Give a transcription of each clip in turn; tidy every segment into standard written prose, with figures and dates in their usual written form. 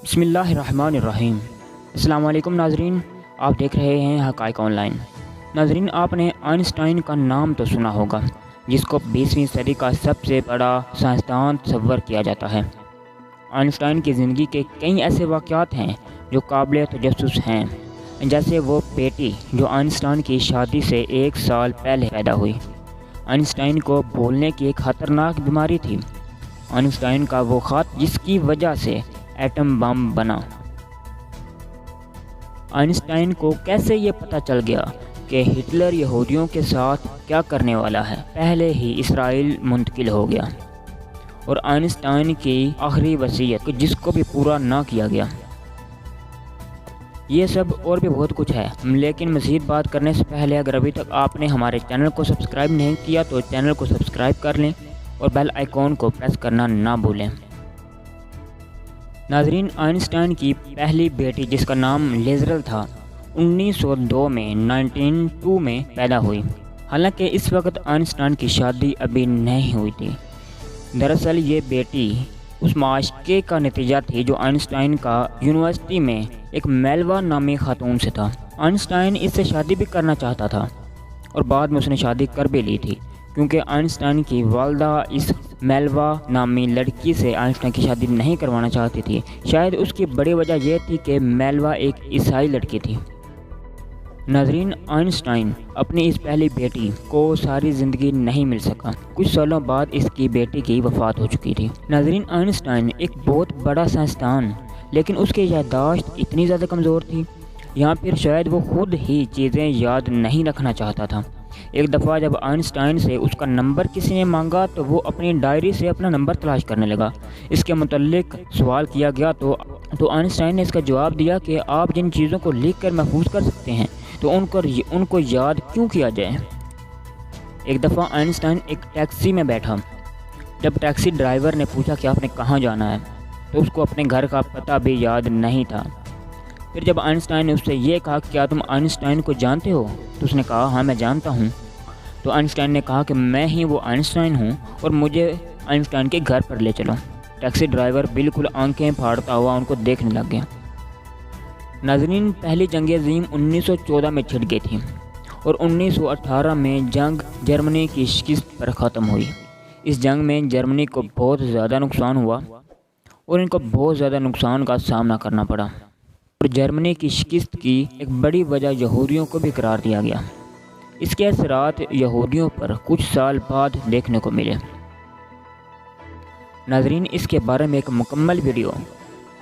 بسم اللہ الرحمن الرحیم۔ السلام علیکم ناظرین، آپ دیکھ رہے ہیں حقائق آن لائن۔ ناظرین، آپ نے آئنسٹائن کا نام تو سنا ہوگا، جس کو 20ویں صدی کا سب سے بڑا سائنسدان تصور کیا جاتا ہے۔ آئنسٹائن کی زندگی کے کئی ایسے واقعات ہیں جو قابل تجسس ہیں، جیسے وہ بیٹی جو آئنسٹائن کی شادی سے 1 سال پہلے پیدا ہوئی۔ آئنسٹائن کو بولنے کی ایک خطرناک بیماری تھی۔ آئنسٹائن کا وہ خط جس کی وجہ سے ایٹم بم بنا۔ آئنسٹائن کو کیسے یہ پتہ چل گیا کہ ہٹلر یہودیوں کے ساتھ کیا کرنے والا ہے؟ پہلے ہی اسرائیل منتقل ہو گیا، اور آئنسٹائن کی آخری وصیت جس کو بھی پورا نہ کیا گیا۔ یہ سب اور بھی بہت کچھ ہے، لیکن مزید بات کرنے سے پہلے اگر ابھی تک آپ نے ہمارے چینل کو سبسکرائب نہیں کیا تو چینل کو سبسکرائب کر لیں اور بیل آئیکن کو پریس کرنا نہ بھولیں۔ ناظرین، آئنسٹائن کی پہلی بیٹی جس کا نام لیزرل تھا 1902 میں پیدا ہوئی۔ حالانکہ اس وقت آئنسٹائن کی شادی ابھی نہیں ہوئی تھی۔ دراصل یہ بیٹی اس معاشقے کا نتیجہ تھی جو آئنسٹائن کا یونیورسٹی میں ایک میلوا نامی خاتون سے تھا۔ آئنسٹائن اس سے شادی بھی کرنا چاہتا تھا، اور بعد میں اس نے شادی کر بھی لی تھی، کیونکہ آئنسٹائن کی والدہ اس میلوا نامی لڑکی سے آئنسٹائن کی شادی نہیں کروانا چاہتی تھی۔ شاید اس کی بڑی وجہ یہ تھی کہ میلوا ایک عیسائی لڑکی تھی۔ ناظرین، آئنسٹائن اپنی اس پہلی بیٹی کو ساری زندگی نہیں مل سکا۔ کچھ سالوں بعد اس کی بیٹی کی وفات ہو چکی تھی۔ ناظرین، آئنسٹائن ایک بہت بڑا سائنسدان، لیکن اس کی یادداشت اتنی زیادہ کمزور تھی، یا پھر شاید وہ خود ہی چیزیں یاد نہیں رکھنا چاہتا تھا۔ ایک دفعہ جب آئنسٹائن سے اس کا نمبر کسی نے مانگا تو وہ اپنی ڈائری سے اپنا نمبر تلاش کرنے لگا۔ اس کے متعلق سوال کیا گیا تو آئنسٹائن نے اس کا جواب دیا کہ آپ جن چیزوں کو لکھ کر محفوظ کر سکتے ہیں تو ان کو یاد کیوں کیا جائے۔ ایک دفعہ آئنسٹائن ایک ٹیکسی میں بیٹھا۔ جب ٹیکسی ڈرائیور نے پوچھا کہ آپ نے کہاں جانا ہے تو اس کو اپنے گھر کا پتہ بھی یاد نہیں تھا۔ پھر جب آئنسٹائن نے اس سے یہ کہا کہ کیا تم آئنسٹائن کو جانتے ہو، تو اس نے کہا ہاں میں جانتا ہوں۔ تو آئنسٹائن نے کہا کہ میں ہی وہ آئنسٹائن ہوں اور مجھے آئنسٹائن کے گھر پر لے چلو۔ ٹیکسی ڈرائیور بالکل آنکھیں پھاڑتا ہوا ان کو دیکھنے لگ گیا۔ ناظرین، پہلی جنگ عظیم 1914 میں چھڑ گئی تھی اور 1918 میں جنگ جرمنی کی شکست پر ختم ہوئی۔ اس جنگ میں جرمنی کو بہت زیادہ نقصان ہوا اور ان کو بہت زیادہ نقصان کا سامنا کرنا پڑا، اور جرمنی کی شکست کی ایک بڑی وجہ یہودیوں کو بھی قرار دیا گیا۔ اس کے اثرات یہودیوں پر کچھ سال بعد دیکھنے کو ملے۔ ناظرین، اس کے بارے میں ایک مکمل ویڈیو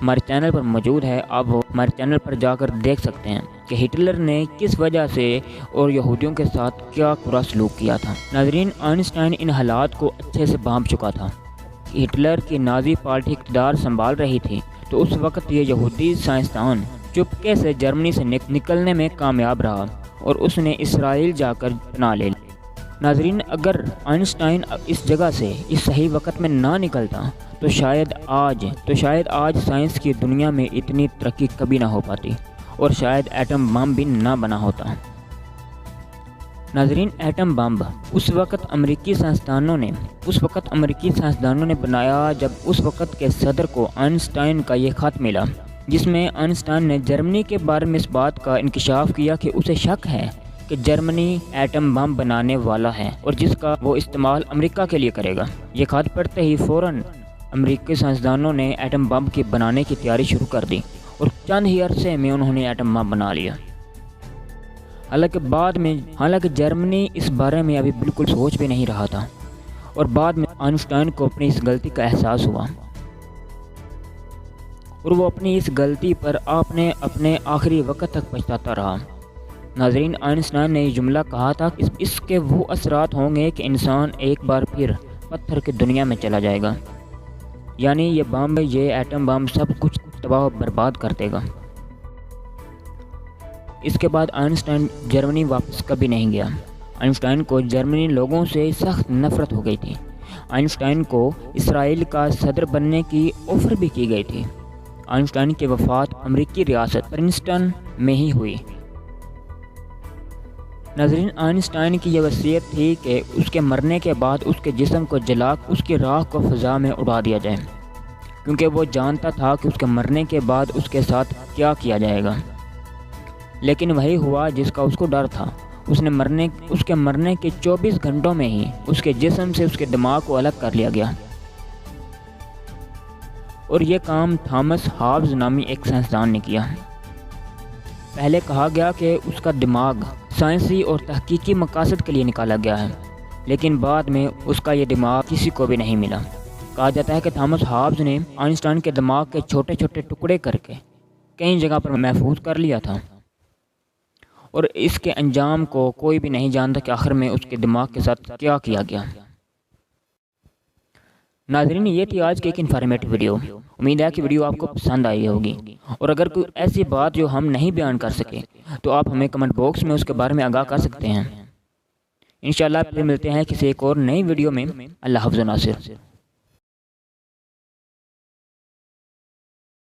ہمارے چینل پر موجود ہے، آپ وہ ہمارے چینل پر جا کر دیکھ سکتے ہیں کہ ہٹلر نے کس وجہ سے اور یہودیوں کے ساتھ کیا برا سلوک کیا تھا۔ ناظرین، آئنسٹائن ان حالات کو اچھے سے بھانپ چکا تھا کہ ہٹلر کی نازی پارٹی اقتدار سنبھال رہی تھی، تو اس وقت یہ یہودی سائنسدان چپکے سے جرمنی سے نکلنے میں کامیاب رہا اور اس نے اسرائیل جا کر پناہ لے لی۔ ناظرین، اگر آئنسٹائن اس جگہ سے اس صحیح وقت میں نہ نکلتا تو شاید آج سائنس کی دنیا میں اتنی ترقی کبھی نہ ہو پاتی، اور شاید ایٹم بم بھی نہ بنا ہوتا۔ ناظرین، ایٹم بم اس وقت امریکی سائنسدانوں نے بنایا جب اس وقت کے صدر کو آئنسٹائن کا یہ خط ملا، جس میں آئنسٹائن نے جرمنی کے بارے میں اس بات کا انکشاف کیا کہ اسے شک ہے کہ جرمنی ایٹم بم بنانے والا ہے اور جس کا وہ استعمال امریکہ کے لیے کرے گا۔ یہ خط پڑھتے ہی فوراً امریکی سائنسدانوں نے ایٹم بم کی بنانے کی تیاری شروع کر دی، اور چند ہی عرصے میں انہوں نے ایٹم بم بنا لیا۔ حالانکہ جرمنی اس بارے میں ابھی بالکل سوچ بھی نہیں رہا تھا، اور بعد میں آئنسٹائن کو اپنی اس غلطی کا احساس ہوا، اور وہ اپنی اس غلطی پر اپنے آخری وقت تک پچھتاتا رہا۔ ناظرین، آئنسٹائن نے یہ جملہ کہا تھا کہ اس کے وہ اثرات ہوں گے کہ انسان ایک بار پھر پتھر کی دنیا میں چلا جائے گا، یعنی یہ ایٹم بم سب کچھ تباہ و برباد کر دے گا۔ اس کے بعد آئنسٹائن جرمنی واپس کبھی نہیں گیا۔ آئنسٹائن کو جرمنی لوگوں سے سخت نفرت ہو گئی تھی۔ آئنسٹائن کو اسرائیل کا صدر بننے کی آفر بھی کی گئی تھی۔ آئنسٹائن کی وفات امریکی ریاست پرنسٹن میں ہی ہوئی۔ ناظرین، آئنسٹائن کی یہ وصیت تھی کہ اس کے مرنے کے بعد اس کے جسم کو جلا کر اس کی راکھ کو فضا میں اڑا دیا جائے۔ کیونکہ وہ جانتا تھا کہ اس کے مرنے کے بعد اس کے ساتھ کیا کیا جائے گا۔ لیکن وہی ہوا جس کا اس کو ڈر تھا۔ اس کے مرنے کے 24 گھنٹوں میں ہی اس کے جسم سے اس کے دماغ کو الگ کر لیا گیا، اور یہ کام تھامس ہابز نامی ایک سائنسدان نے کیا۔ پہلے کہا گیا کہ اس کا دماغ سائنسی اور تحقیقی مقاصد کے لیے نکالا گیا ہے، لیکن بعد میں اس کا یہ دماغ کسی کو بھی نہیں ملا۔ کہا جاتا ہے کہ تھامس ہابز نے آئنسٹائن کے دماغ کے چھوٹے چھوٹے ٹکڑے کر کے کئی جگہ پر محفوظ کر لیا تھا، اور اس کے انجام کو کوئی بھی نہیں جانتا کہ آخر میں اس کے دماغ کے ساتھ کیا کیا گیا۔ ناظرین، یہ تھی آج کی ایک انفارمیٹیو ویڈیو۔ امید ہے کہ ویڈیو آپ کو پسند آئی ہوگی، اور اگر کوئی ایسی بات جو ہم نہیں بیان کر سکے تو آپ ہمیں کمنٹ باکس میں اس کے بارے میں آگاہ کر سکتے ہیں۔ انشاءاللہ پھر ملتے ہیں کسی ایک اور نئی ویڈیو میں۔ اللہ حافظ ناصر۔